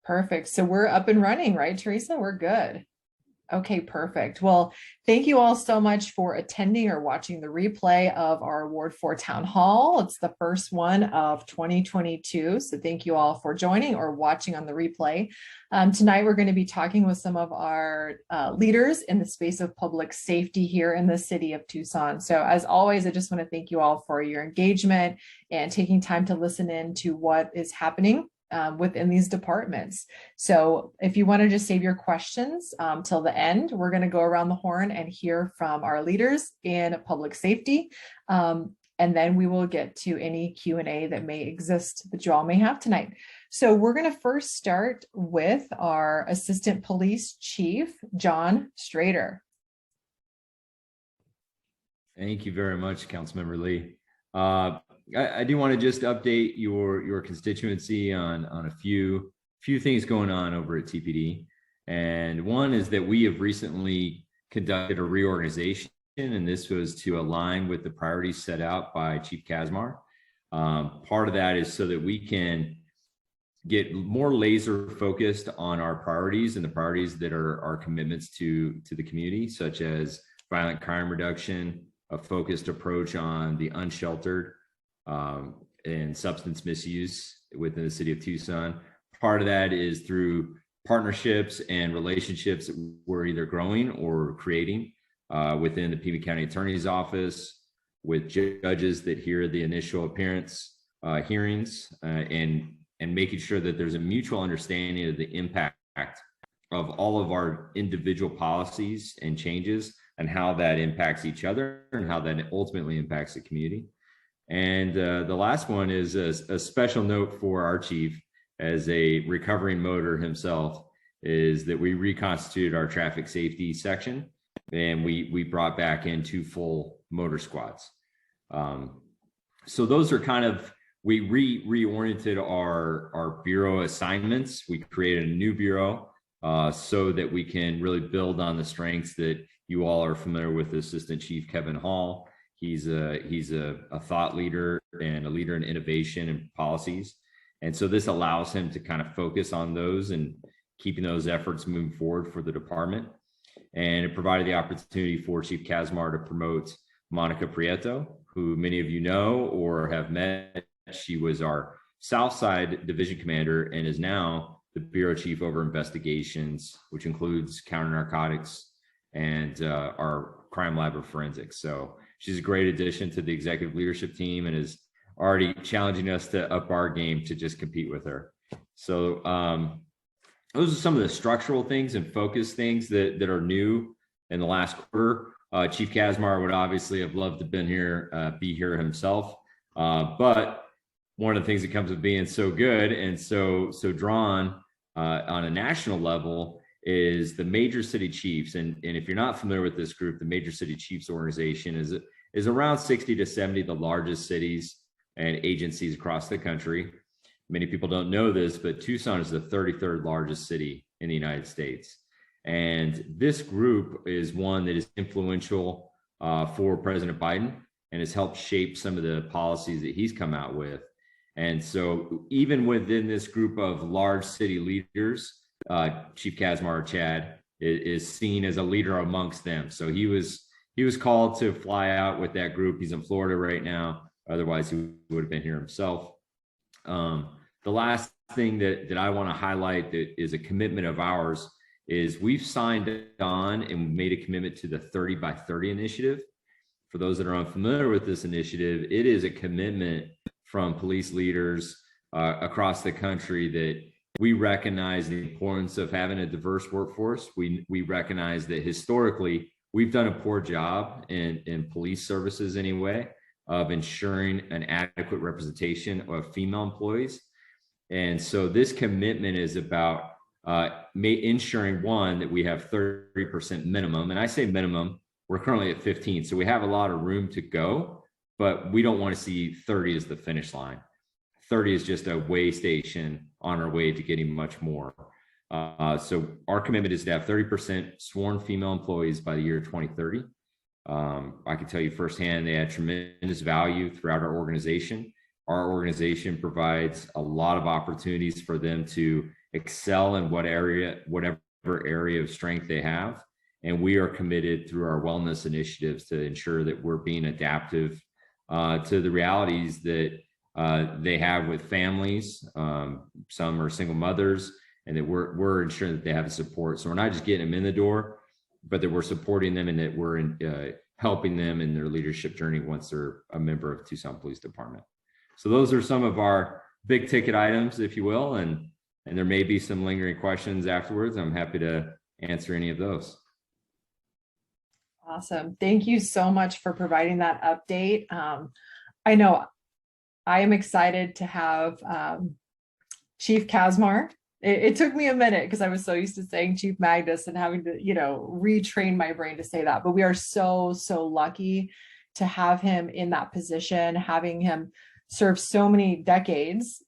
Perfect. So we're up and running, right, Teresa? We're good. Okay, perfect. Well, thank you all so much for attending or watching the replay of our Ward 4 Town Hall. It's the first one of 2022. So thank you all for joining or watching on the replay. Tonight, we're going to be talking with some of our leaders in the space of public safety here in the city of Tucson. So as always, I just want to thank you all for your engagement and taking time to listen in to what is happening within these departments. So if you want to just save your questions till the end, we're going to go around the horn and hear from our leaders in public safety. And then we will get to any Q&A that may exist that you all may have tonight. So we're going to first start with our Assistant Police Chief, John Strader. Thank you very much, Councilmember Lee. I do want to just update your constituency on a few things going on over at TPD. And one is that we have recently conducted a reorganization, and this was to align with the priorities set out by Chief Kazmar. Part of that is so that we can get more laser focused on our priorities and the priorities that are our commitments to the community, such as violent crime reduction, a focused approach on the unsheltered, and substance misuse within the city of Tucson. Part of that is through partnerships and relationships that we're either growing or creating within the Pima County Attorney's Office, with judges that hear the initial appearance hearings, and making sure that there's a mutual understanding of the impact of all of our individual policies and changes and how that impacts each other and how that ultimately impacts the community. And the last one is a special note for our chief, as a recovering motor himself, is that we reconstituted our traffic safety section, and we brought back in 2 full motor squads. So those are kind of, we reoriented our bureau assignments. We created a new bureau so that we can really build on the strengths that you all are familiar with. Assistant Chief Kevin Hall. He's a thought leader and a leader in innovation and policies. And so this allows him to kind of focus on those and keeping those efforts moving forward for the department. And it provided the opportunity for Chief Kazmar to promote Monica Prieto, who many of you know or have met. She was our Southside Division Commander and is now the Bureau Chief over investigations, which includes counter narcotics and our crime lab of forensics. So she's a great addition to the executive leadership team and is already challenging us to up our game to just compete with her. So those are some of the structural things and focus things that are new in the last quarter. Chief Kazmar would obviously have loved to be here himself. But one of the things that comes with being so good and so drawn on a national level is the Major City Chiefs. And if you're not familiar with this group, the Major City Chiefs organization is around 60 to 70 the largest cities and agencies across the country. Many people don't know this, but Tucson is the 33rd largest city in the United States. And this group is one that is influential for President Biden and has helped shape some of the policies that he's come out with. And so even within this group of large city leaders, Chief Kazmar Chad is seen as a leader amongst them. So he was called to fly out with that group. He's in Florida right now. Otherwise, he would have been here himself. The last thing that I want to highlight that is a commitment of ours is we've signed on and made a commitment to the 30 by 30 initiative. For those that are unfamiliar with this initiative, it is a commitment from police leaders across the country that we recognize the importance of having a diverse workforce. We recognize that historically we've done a poor job in police services anyway of ensuring an adequate representation of female employees. And so this commitment is about ensuring, one, that we have 30% minimum. And I say minimum, we're currently at 15. So we have a lot of room to go, but we don't want to see 30 as the finish line. 30 is just a way station on our way to getting much more. So our commitment is to have 30% sworn female employees by the year 2030. I can tell you firsthand, they add tremendous value throughout our organization. Our organization provides a lot of opportunities for them to excel in whatever area of strength they have. And we are committed through our wellness initiatives to ensure that we're being adaptive to the realities that they have with families. Some are single mothers, and that we're ensuring that they have the support. So we're not just getting them in the door, but that we're supporting them and that we're helping them in their leadership journey once they're a member of Tucson Police Department. So those are some of our big ticket items, if you will, and there may be some lingering questions afterwards. I'm happy to answer any of those. Awesome. Thank you so much for providing that update. I know I am excited to have Chief Kazmar. It took me a minute because I was so used to saying Chief Magnus and having to, retrain my brain to say that. But we are so lucky to have him in that position, having him serve so many decades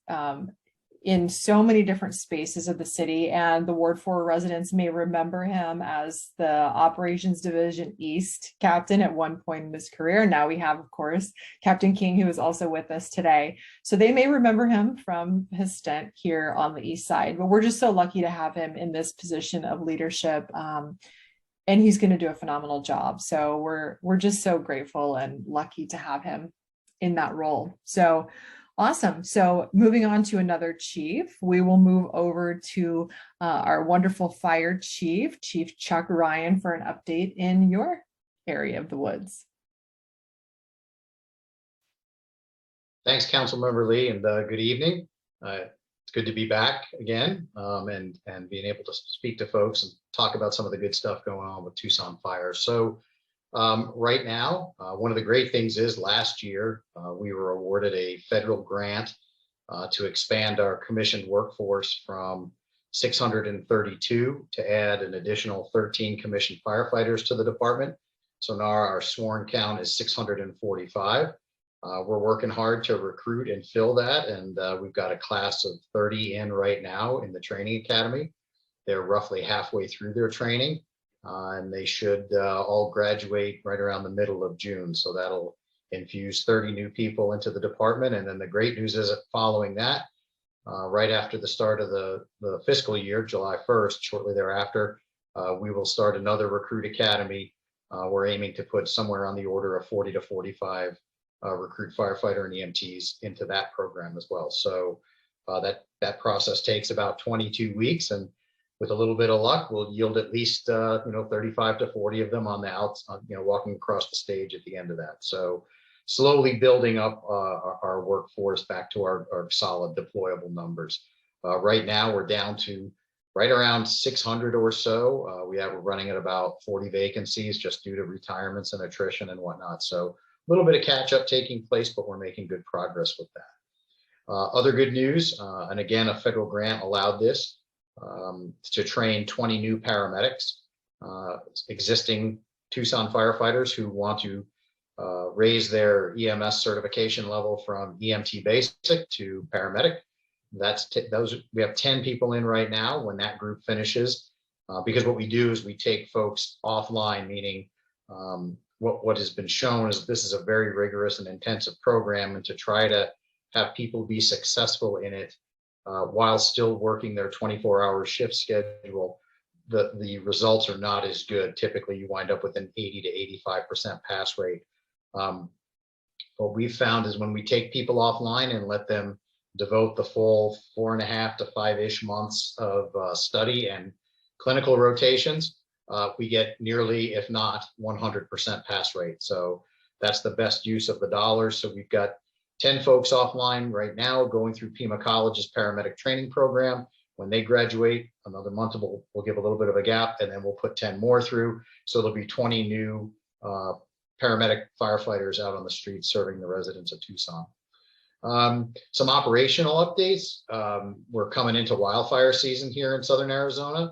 in so many different spaces of the city. And the Ward 4 residents may remember him as the Operations Division East captain at one point in his career. Now we have, of course, Captain King, who is also with us today. So they may remember him from his stint here on the East Side, but we're just so lucky to have him in this position of leadership. And he's going to do a phenomenal job. So we're just so grateful and lucky to have him in that role. So awesome. So moving on to another chief, we will move over to our wonderful fire chief, Chief Chuck Ryan, for an update in your area of the woods. Thanks, Councilmember Lee, and good evening. It's good to be back again and being able to speak to folks and talk about some of the good stuff going on with Tucson Fire. So right now, one of the great things is last year we were awarded a federal grant to expand our commissioned workforce from 632 to add an additional 13 commissioned firefighters to the department. So now our sworn count is 645. We're working hard to recruit and fill that, and we've got a class of 30 in right now in the training academy. They're roughly halfway through their training. And they should all graduate right around the middle of June. So that'll infuse 30 new people into the department. And then the great news is that following that, right after the start of the fiscal year, July 1st, shortly thereafter, we will start another recruit academy. We're aiming to put somewhere on the order of 40 to 45 recruit firefighter and EMTs into that program as well. So that process takes about 22 weeks. And with a little bit of luck, we'll yield at least 35 to 40 of them on the outs, walking across the stage at the end of that. So slowly building up our workforce back to our solid deployable numbers. Right now, we're down to right around 600 or so. We're running at about 40 vacancies just due to retirements and attrition and whatnot. So a little bit of catch up taking place, but we're making good progress with that. Other good news, and again, a federal grant allowed this. To train 20 new paramedics, existing Tucson firefighters who want to raise their EMS certification level from EMT basic to paramedic. We have 10 people in right now. When that group finishes, because what we do is we take folks offline, meaning what has been shown is this is a very rigorous and intensive program, and to try to have people be successful in it while still working their 24-hour shift schedule, the results are not as good. Typically, you wind up with an 80 to 85% pass rate. What we've found is when we take people offline and let them devote the full 4.5 to 5-ish months of study and clinical rotations, we get nearly, if not 100% pass rate. So that's the best use of the dollars. So we've got 10 folks offline right now going through Pima College's paramedic training program. When they graduate, another month, we'll give a little bit of a gap, and then we'll put 10 more through. So there'll be 20 new paramedic firefighters out on the street serving the residents of Tucson. Some operational updates. We're coming into wildfire season here in Southern Arizona.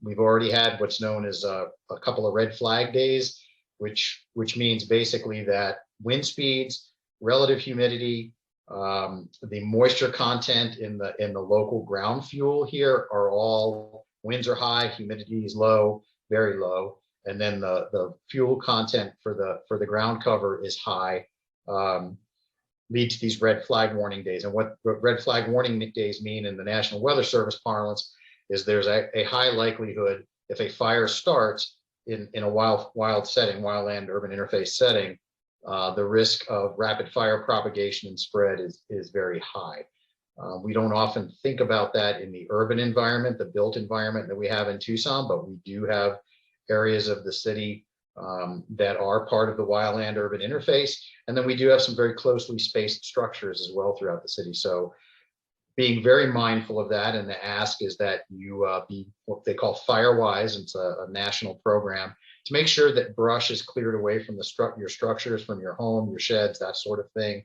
We've already had what's known as a couple of red flag days, which means basically that wind speeds, relative humidity, the moisture content in the local ground fuel here are all, winds are high, humidity is low, very low, and then the fuel content for the ground cover is high. lead to these red flag warning days. And what red flag warning days mean in the National Weather Service parlance is there's a high likelihood if a fire starts in a wild setting, wildland urban interface setting, the risk of rapid fire propagation and spread is very high. We don't often think about that in the urban environment, the built environment that we have in Tucson, but we do have areas of the city that are part of the wildland urban interface. And then we do have some very closely spaced structures as well throughout the city. So being very mindful of that, and the ask is that you be what they call FireWise. It's a national program to make sure that brush is cleared away from your structures, from your home, your sheds, that sort of thing.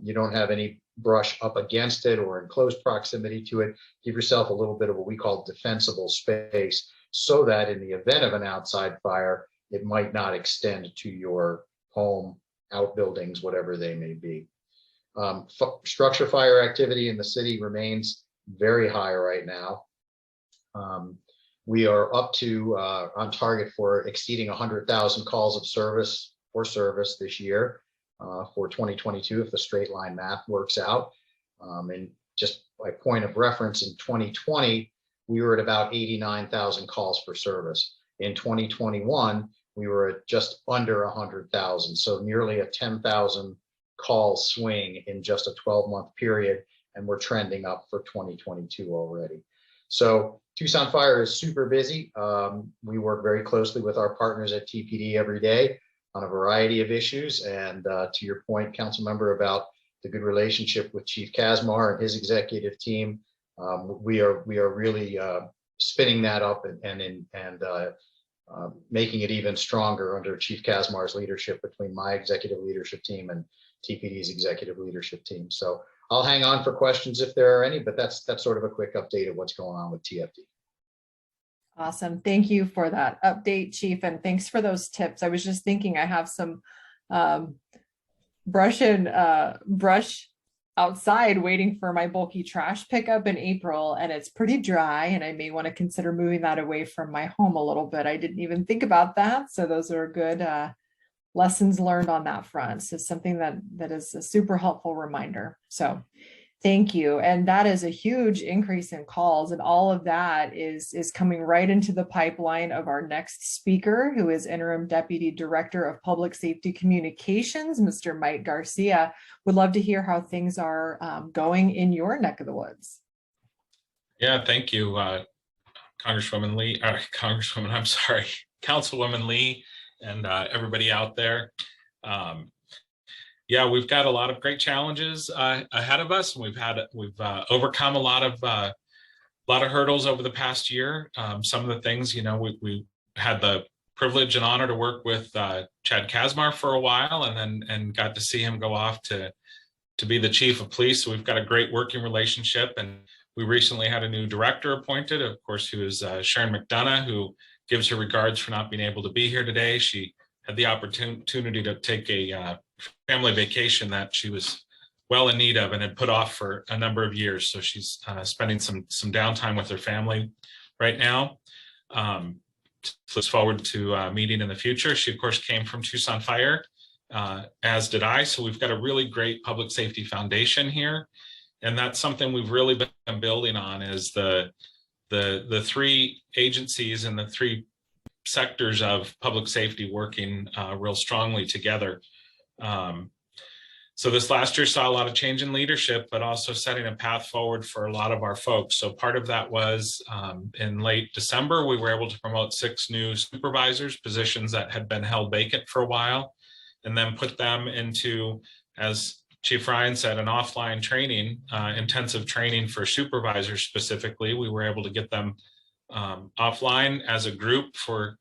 You don't have any brush up against it or in close proximity to it. Give yourself a little bit of what we call defensible space, so that in the event of an outside fire, it might not extend to your home, outbuildings, whatever they may be. Structure fire activity in the city remains very high right now. We are up to on target for exceeding 100,000 calls of service this year for 2022, if the straight line math works out. And just by point of reference, in 2020, we were at about 89,000 calls for service. In 2021, we were at just under 100,000. So nearly a 10,000 call swing in just a 12-month period. And we're trending up for 2022 already. So Tucson Fire is super busy. We work very closely with our partners at TPD every day on a variety of issues. And to your point, council member, about the good relationship with Chief Kazmar and his executive team, we are really spinning that up and making it even stronger under Chief Kazmar's leadership, between my executive leadership team and TPD's executive leadership team. So I'll hang on for questions if there are any, but that's sort of a quick update of what's going on with TFD. Awesome. Thank you for that update, Chief. And thanks for those tips. I was just thinking I have some brush outside waiting for my bulky trash pickup in April, and it's pretty dry, and I may want to consider moving that away from my home a little bit. I didn't even think about that. So those are good lessons learned on that front. So something that is a super helpful reminder. So thank you. And that is a huge increase in calls, and all of that is coming right into the pipeline of our next speaker, who is Interim Deputy Director of Public Safety Communications, Mr. Mike Garcia. Would love to hear how things are going in your neck of the woods. Yeah, thank you, Councilwoman Lee, and everybody out there. Yeah, we've got a lot of great challenges ahead of us, and we've overcome a lot of hurdles over the past year. Some of the things, we had the privilege and honor to work with Chad Kazmar for a while, and got to see him go off to be the chief of police. So we've got a great working relationship, and we recently had a new director appointed, of course, who is Sharon McDonough, who gives her regards for not being able to be here today. She had the opportunity to take a family vacation that she was well in need of and had put off for a number of years. So she's spending some downtime with her family right now. Looks forward to meeting in the future. She, of course, came from Tucson Fire, as did I. So we've got a really great public safety foundation here. And that's something we've really been building on, is the three agencies and the three sectors of public safety working real strongly together. So this last year saw a lot of change in leadership, but also setting a path forward for a lot of our folks. So part of that was in late December, we were able to promote 6 new supervisors, positions that had been held vacant for a while, and then put them into, as Chief Ryan said, an offline training, intensive training for supervisors specifically. We were able to get them offline as a group for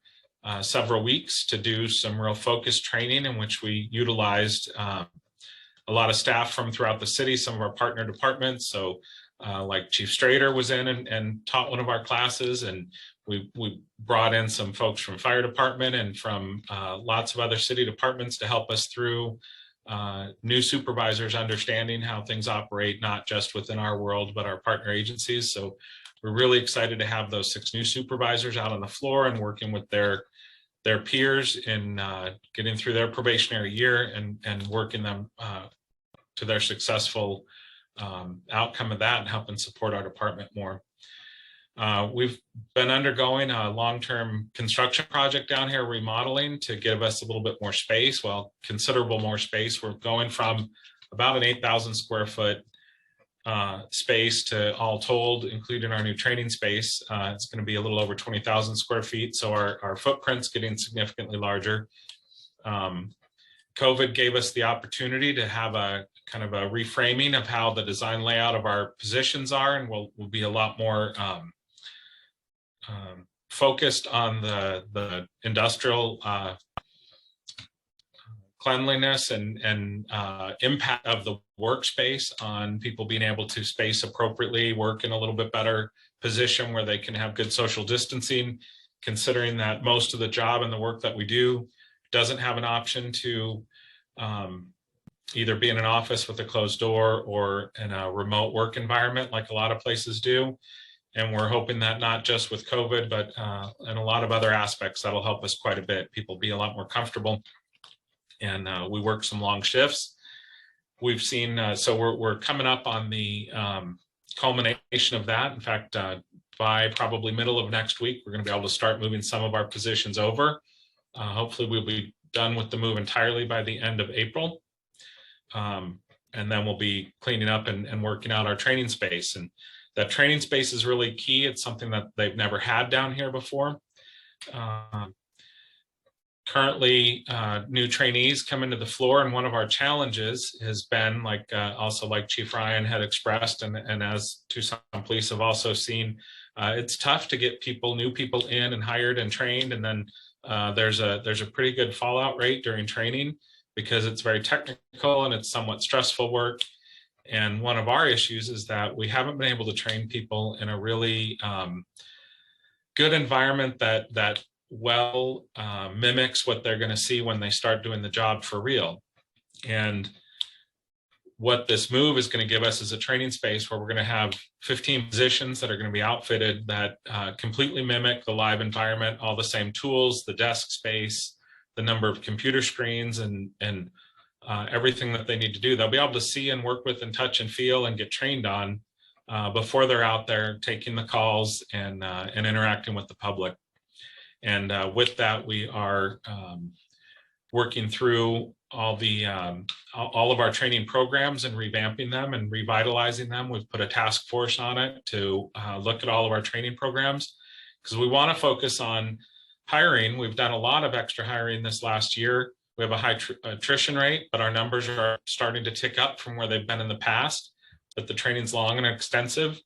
several weeks to do some real focused training, in which we utilized a lot of staff from throughout the city, some of our partner departments. So like Chief Strader was in and taught one of our classes, and we brought in some folks from fire department and from lots of other city departments to help us through new supervisors understanding how things operate, not just within our world, but our partner agencies. So we're really excited to have those 6 new supervisors out on the floor and working with their peers in getting through their probationary year and working them to their successful outcome of that and helping support our department more. We've been undergoing a long-term construction project down here, remodeling to give us a little bit more space. Well, considerable more space. We're going from about an 8,000 square foot space to, all told, including our new training space. It's going to be a little over 20,000 square feet. So our footprint's getting significantly larger. COVID gave us the opportunity to have a kind of a reframing of how the design layout of our positions are, and we'll be a lot more focused on the industrial cleanliness and impact of the workspace on people being able to space appropriately, work in a little bit better position where they can have good social distancing, considering that most of the job and the work that we do doesn't have an option to either be in an office with a closed door or in a remote work environment like a lot of places do. And we're hoping that not just with COVID, but in a lot of other aspects, that'll help us quite a bit. People be a lot more comfortable. And we work some long shifts. We've seen, so we're coming up on the culmination of that. In fact, by probably middle of next week, we're going to be able to start moving some of our positions over. Hopefully we'll be done with the move entirely by the end of April. And then we'll be cleaning up and working out our training space. And that training space is really key. It's something that they've never had down here before. Currently, new trainees come into the floor, and one of our challenges has been, also like Chief Ryan had expressed, and as Tucson Police have also seen, it's tough to get new people in and hired and trained, and then there's a pretty good fallout rate during training because it's very technical and it's somewhat stressful work. And one of our issues is that we haven't been able to train people in a really good environment that mimics what they're going to see when they start doing the job for real. And what this move is going to give us is a training space where we're going to have 15 positions that are going to be outfitted that completely mimic the live environment, all the same tools, the desk space, the number of computer screens, and everything that they need to do. They'll be able to see and work with and touch and feel and get trained on before they're out there taking the calls and interacting with the public. And with that, we are working through all of our training programs and revamping them and revitalizing them. We've put a task force on it to look at all of our training programs because we want to focus on hiring. We've done a lot of extra hiring this last year. We have a high attrition rate, but our numbers are starting to tick up from where they've been in the past, but the training's long and extensive.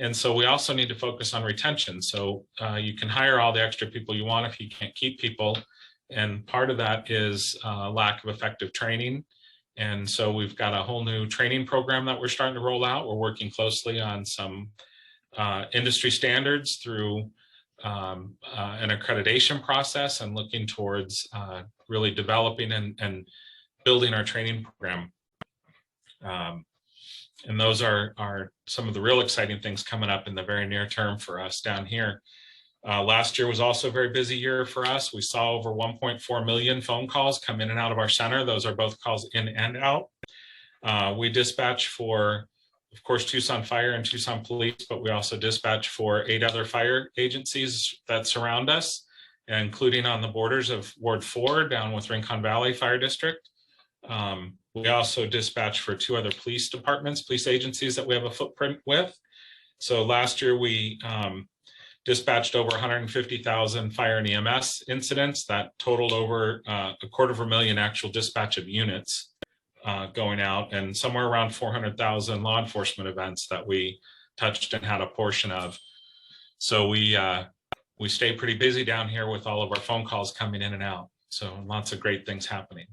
And so we also need to focus on retention. So you can hire all the extra people you want if you can't keep people. And part of that is lack of effective training. And so we've got a whole new training program that we're starting to roll out. We're working closely on some industry standards through an accreditation process and looking towards really developing and building our training program. And those are some of the real exciting things coming up in the very near term for us down here. Last year was also a very busy year for us. We saw over 1.4 million phone calls come in and out of our center. Those are both calls in and out. We dispatch for, of course, Tucson Fire and Tucson Police, but we also dispatch for 8 other fire agencies that surround us, including on the borders of Ward 4 down with Rincon Valley Fire District. We also dispatch for 2 other police departments, police agencies that we have a footprint with. So last year we dispatched over 150,000 fire and EMS incidents that totaled over 250,000 actual dispatch of units going out, and somewhere around 400,000 law enforcement events that we touched and had a portion of. So we stay pretty busy down here with all of our phone calls coming in and out. So lots of great things happening.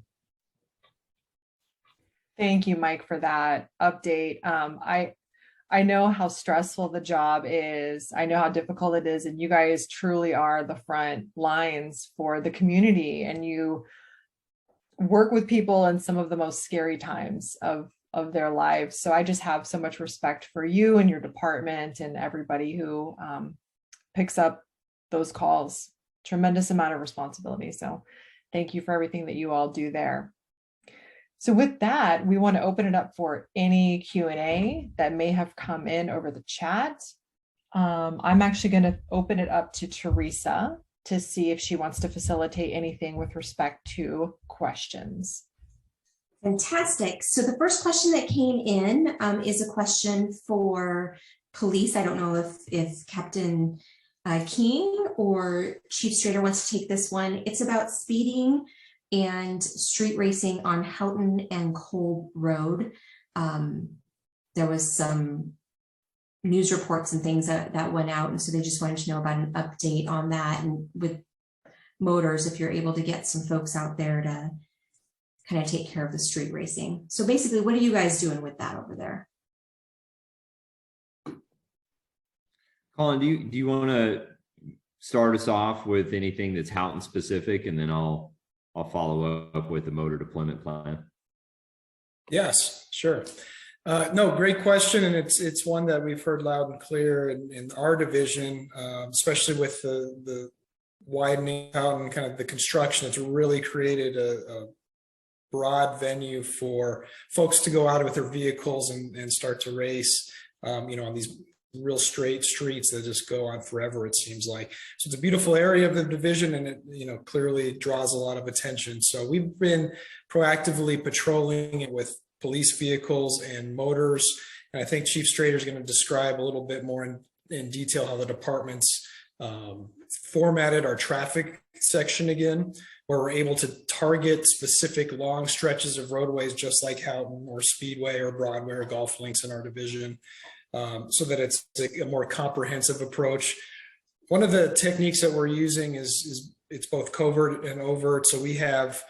Thank you, Mike, for that update. I know how stressful the job is. I know how difficult it is, and you guys truly are the front lines for the community, and you work with people in some of the most scary times of their lives. So I just have so much respect for you and your department and everybody who picks up those calls. Tremendous amount of responsibility. So thank you for everything that you all do there. So with that, we want to open it up for any Q&A that may have come in over the chat. I'm actually going to open it up to Teresa to see if she wants to facilitate anything with respect to questions. Fantastic. So the first question that came in is a question for police. I don't know if Captain King or Chief Strader wants to take this one. It's about speeding and street racing on Houghton and Cole Road. There was some news reports and things that went out, and so they just wanted to know about an update on that, and with motors, if you're able to get some folks out there to kind of take care of the street racing. So basically, what are you guys doing with that over there? Colin, do you want to start us off with anything that's Houghton specific, and then I'll follow up with the motor deployment plan? Yes, sure. No, great question, and it's one that we've heard loud and clear in our division, especially with the widening out and kind of the construction. It's really created a broad venue for folks to go out with their vehicles and start to race, on these real straight streets that just go on forever, it seems like. So it's a beautiful area of the division, and it clearly draws a lot of attention. So we've been proactively patrolling it with police vehicles and motors. And I think Chief Strader is going to describe a little bit more in detail how the department's formatted our traffic section again, where we're able to target specific long stretches of roadways, just like Houghton or Speedway or Broadway or golf links in our division, so that it's a more comprehensive approach. One of the techniques that we're using is it's both covert and overt. So we have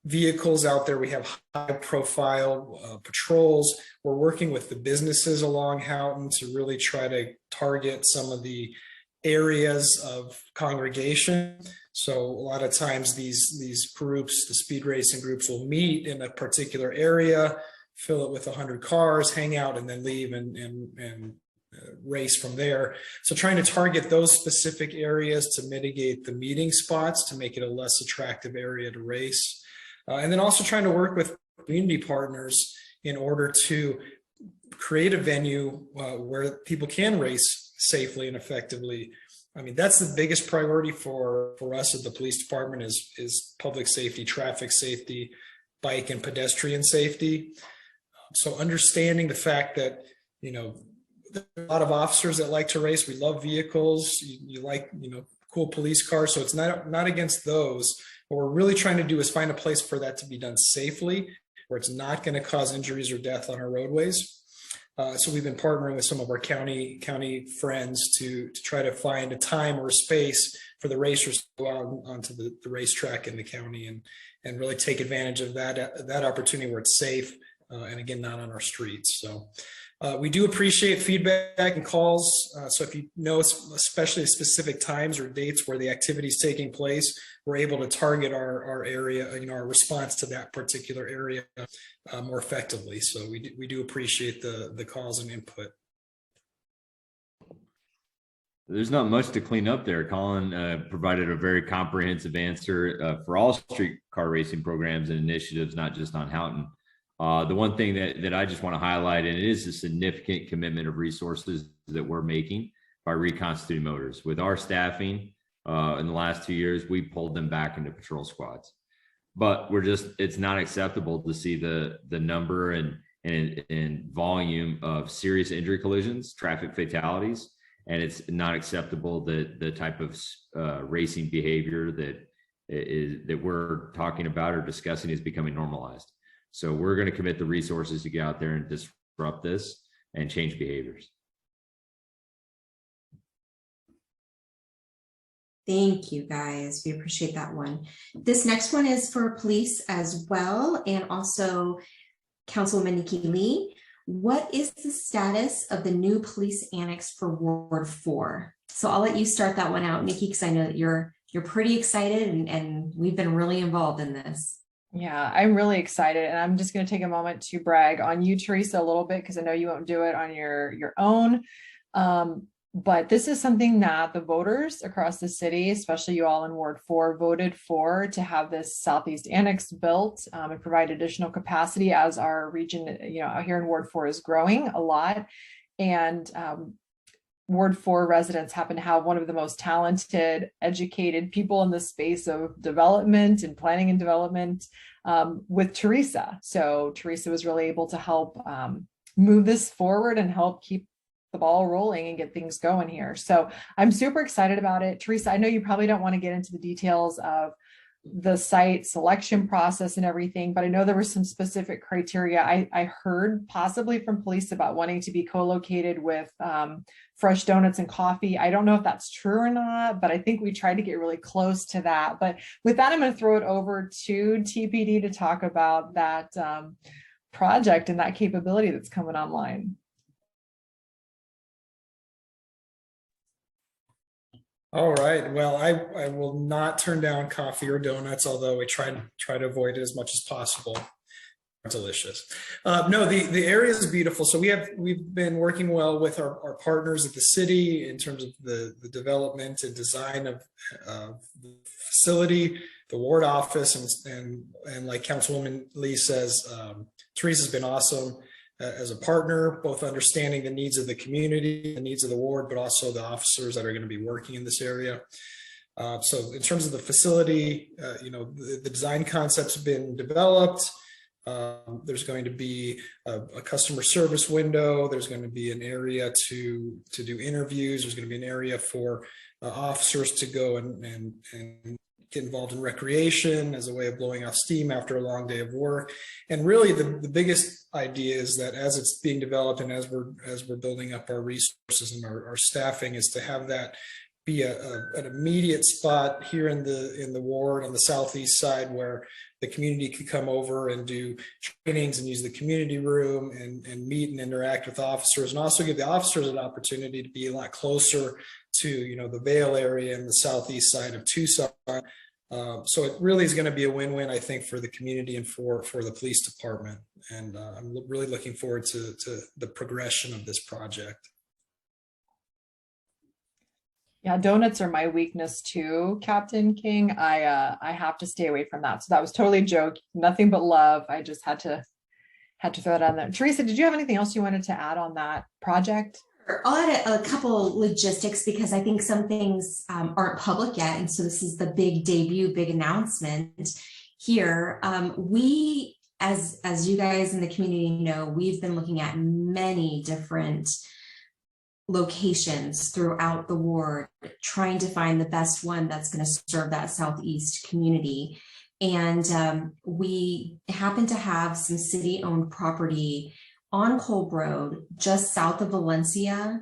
vehicles out there. We have high profile patrols. We're working with the businesses along Houghton to really try to target some of the areas of congregation. So a lot of times these groups, the speed racing groups, will meet in a particular area, fill it with 100 cars, hang out, and then leave and race from there. So trying to target those specific areas to mitigate the meeting spots, to make it a less attractive area to race. And then also trying to work with community partners in order to create a venue where people can race safely and effectively. I mean, that's the biggest priority for us at the police department is public safety, traffic safety, bike and pedestrian safety. So understanding the fact that, there's a lot of officers that like to race. We love vehicles. You like, cool police cars. So it's not against those. What we're really trying to do is find a place for that to be done safely, where it's not going to cause injuries or death on our roadways. So we've been partnering with some of our county friends to try to find a time or a space for the racers to go out onto the racetrack in the county and really take advantage of that opportunity where it's safe and again, not on our streets. So we do appreciate feedback and calls. So if you know, especially specific times or dates where the activity is taking place, we're able to target our area, our response to that particular area more effectively. So we do appreciate the calls and input. There's not much to clean up there. Colin provided a very comprehensive answer for all streetcar racing programs and initiatives, not just on Houghton. The one thing that I just want to highlight, and it is a significant commitment of resources that we're making by reconstituting motors. With our staffing in the last 2 years, we pulled them back into patrol squads. But it's not acceptable to see the number and volume of serious injury collisions, traffic fatalities, and it's not acceptable that the type of racing behavior that we're talking about or discussing is becoming normalized. So we're going to commit the resources to get out there and disrupt this and change behaviors. Thank you, guys. We appreciate that one. This next one is for police as well, and also Councilwoman Lee. What is the status of the new police annex for Ward 4? So I'll let you start that one out, Nikki, because I know that you're pretty excited and we've been really involved in this. Yeah, I'm really excited, and I'm just going to take a moment to brag on you, Teresa, a little bit, because I know you won't do it on your own. But this is something that the voters across the city, especially you all in Ward 4, voted for, to have this Southeast Annex built and provide additional capacity as our region, out here in Ward 4 is growing a lot. And Ward 4 residents happen to have one of the most talented, educated people in the space of development and planning and development with Teresa. So Teresa was really able to help move this forward and help keep the ball rolling and get things going here. So I'm super excited about it. Teresa, I know you probably don't want to get into the details of the site selection process and everything, but I know there were some specific criteria. I heard possibly from police about wanting to be co-located with fresh donuts and coffee. I don't know if that's true or not, but I think we tried to get really close to that. But with that, I'm going to throw it over to TPD to talk about that project and that capability that's coming online. All right. Well, I will not turn down coffee or donuts, although we try to avoid it as much as possible. Delicious. No, the area is beautiful. So we've been working well with our partners at the city in terms of the development and design of the facility, the ward office, and like Councilwoman Lee says, Teresa's been awesome as a partner, both understanding the needs of the community, the needs of the ward, but also the officers that are going to be working in this area. So in terms of the facility, the design concepts have been developed. There's going to be a customer service window. There's going to be an area to do interviews. There's going to be an area for officers to go and get involved in recreation as a way of blowing off steam after a long day of work. And really the biggest idea is that as it's being developed and as we're building up our resources and our staffing, is to have that be an immediate spot here in the ward on the southeast side where the community could come over and do trainings and use the community room and meet and interact with officers, and also give the officers an opportunity to be a lot closer to the Vale area and the southeast side of Tucson. So it really is going to be a win-win, I think, for the community and for the police department. And I'm really looking forward to the progression of this project. Yeah, donuts are my weakness too, Captain King. I have to stay away from that. So that was totally a joke, nothing but love. I just had to throw that on there. Teresa, did you have anything else you wanted to add on that project? I'll add a couple logistics because I think some things aren't public yet. And so this is the big debut, big announcement here. We, as you guys in the community know, we've been looking at many different locations throughout the ward, trying to find the best one that's going to serve that southeast community. And we happen to have some city-owned property on Kolb Road, just south of Valencia,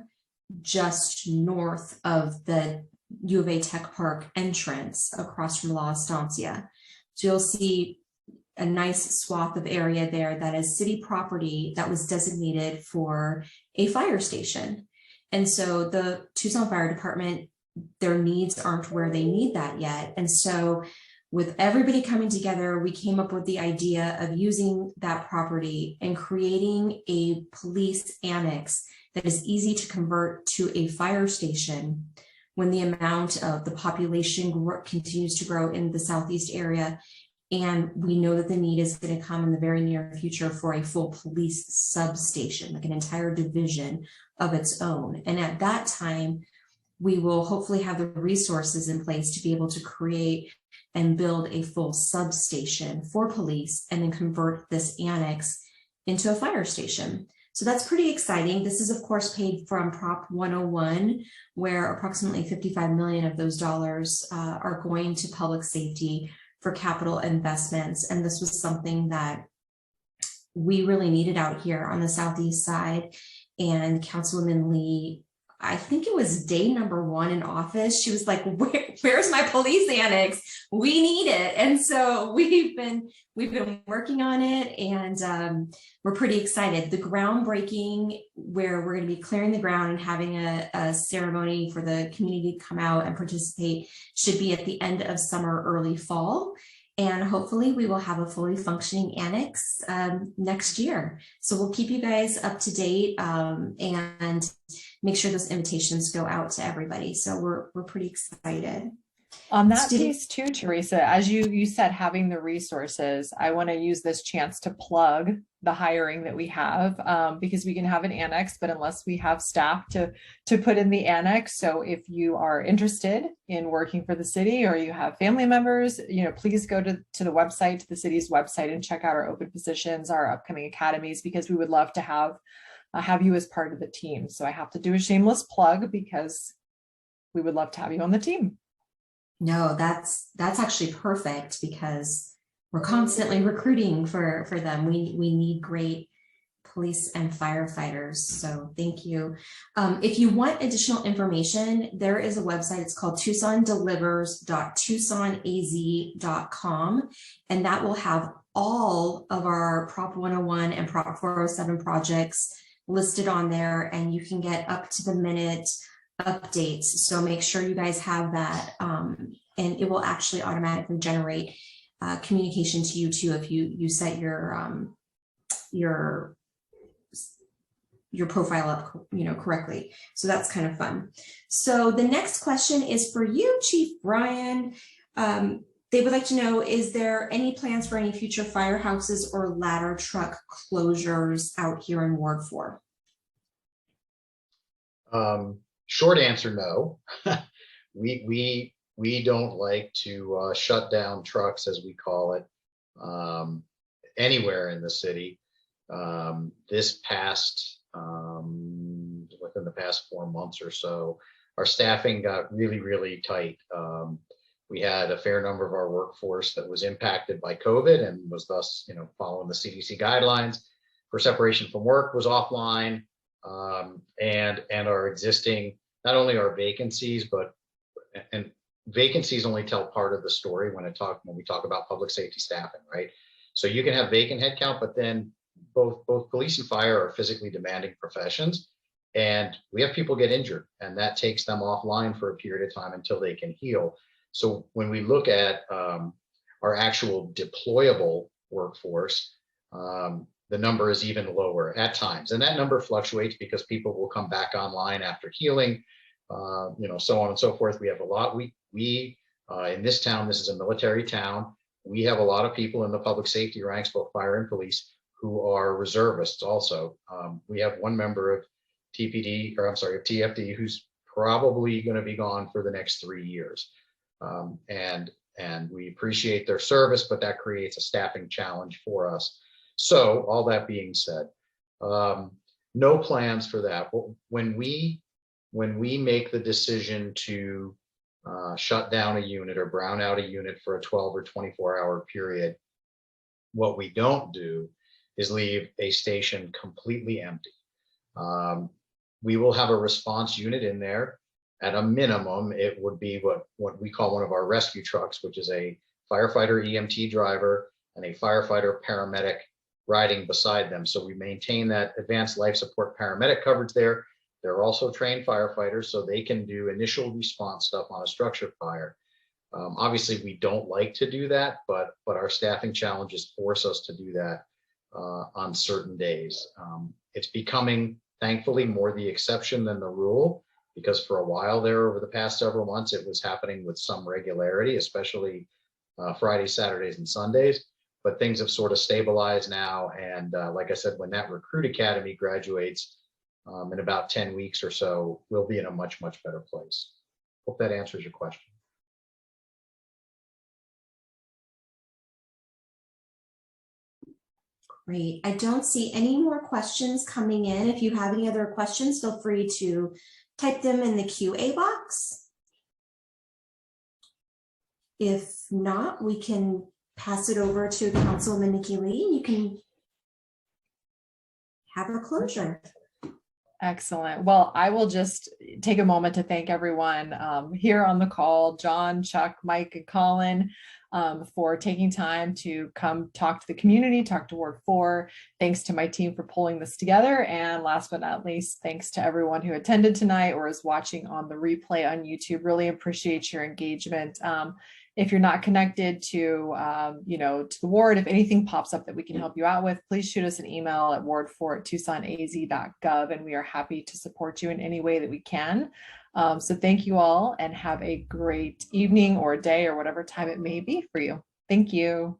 just north of the U of A Tech Park entrance across from La Estancia. So you'll see a nice swath of area there that is city property that was designated for a fire station. And so the Tucson Fire Department, their needs aren't where they need that yet. And so with everybody coming together, we came up with the idea of using that property and creating a police annex that is easy to convert to a fire station when the amount of the population continues to grow in the southeast area. And we know that the need is going to come in the very near future for a full police substation, like an entire division of its own. And at that time, we will hopefully have the resources in place to be able to create and build a full substation for police and then convert this annex into a fire station. So that's pretty exciting. This is, of course, paid from Prop 101, where approximately 55 million of those dollars are going to public safety for capital investments. And this was something that we really needed out here on the southeast side. And Councilwoman Lee, I think it was day number 1 in office, she was like, where's my police annex? We need it. And so we've been working on it, and we're pretty excited. The groundbreaking, where we're going to be clearing the ground and having a ceremony for the community to come out and participate, should be at the end of summer, early fall. And hopefully we will have a fully functioning annex next year. So we'll keep you guys up to date and make sure those invitations go out to everybody. So we're pretty excited. On that piece too, Teresa, as you said, having the resources, I want to use this chance to plug the hiring that we have, because we can have an annex, but unless we have staff to put in the annex. So if you are interested in working for the city or you have family members, please go to the website, to the city's website, and check out our open positions, our upcoming academies, because we would love to have you as part of the team. So I have to do a shameless plug because we would love to have you on the team. No, that's actually perfect because we're constantly recruiting for them. We need great police and firefighters. So thank you. If you want additional information, there is a website. It's called tucsondelivers.tucsonaz.com, and that will have all of our Prop 101 and Prop 407 projects listed on there, and you can get up to the minute updates. So make sure you guys have that, and it will actually automatically generate communication to you too if you set your profile up correctly. So that's kind of fun. So the next question is for you, Chief Brian. They would like to know, is there any plans for any future firehouses or ladder truck closures out here in Ward 4? Short answer, no. We don't like to shut down trucks, as we call it, anywhere in the city. Within the past 4 months or so, our staffing got really tight. We had a fair number of our workforce that was impacted by COVID and was thus, following the CDC guidelines for separation from work was offline. And our existing, not only our vacancies, and vacancies only tell part of the story when we talk about public safety staffing, right? So you can have vacant headcount, but then both police and fire are physically demanding professions, and we have people get injured, and that takes them offline for a period of time until they can heal. So when we look at our actual deployable workforce, the number is even lower at times, and that number fluctuates because people will come back online after healing, so on and so forth. We have a lot. We in this town, this is a military town. We have a lot of people in the public safety ranks, both fire and police, who are reservists. Also, we have one member of TFD, who's probably going to be gone for the next 3 years, and we appreciate their service, but that creates a staffing challenge for us. So all that being said, no plans for that. When we make the decision to shut down a unit or brown out a unit for a 12 or 24-hour period, what we don't do is leave a station completely empty. We will have a response unit in there. At a minimum, it would be what we call one of our rescue trucks, which is a firefighter EMT driver and a firefighter paramedic riding beside them. So we maintain that advanced life support paramedic coverage there. They're also trained firefighters, so they can do initial response stuff on a structure fire. Obviously, we don't like to do that, but our staffing challenges force us to do that on certain days. It's becoming, thankfully, more the exception than the rule, because for a while there, over the past several months, it was happening with some regularity, especially Fridays, Saturdays, and Sundays. But things have sort of stabilized now. And like I said, when that recruit academy graduates in about 10 weeks or so, we'll be in a much better place. Hope that answers your question. Great. I don't see any more questions coming in. If you have any other questions, feel free to type them in the QA box. If not, we can pass it over to Councilwoman Nikki Lee. You can have a closure. Excellent. Well, I will just take a moment to thank everyone here on the call, John, Chuck, Mike, and Colin, for taking time to come talk to the community, talk to Ward 4. Thanks to my team for pulling this together. And last but not least, thanks to everyone who attended tonight or is watching on the replay on YouTube. Really appreciate your engagement. if you're not connected to, to the ward, if anything pops up that we can help you out with, please shoot us an email at ward4@tucsonaz.gov, and we are happy to support you in any way that we can. So thank you all, and have a great evening or day or whatever time it may be for you. Thank you.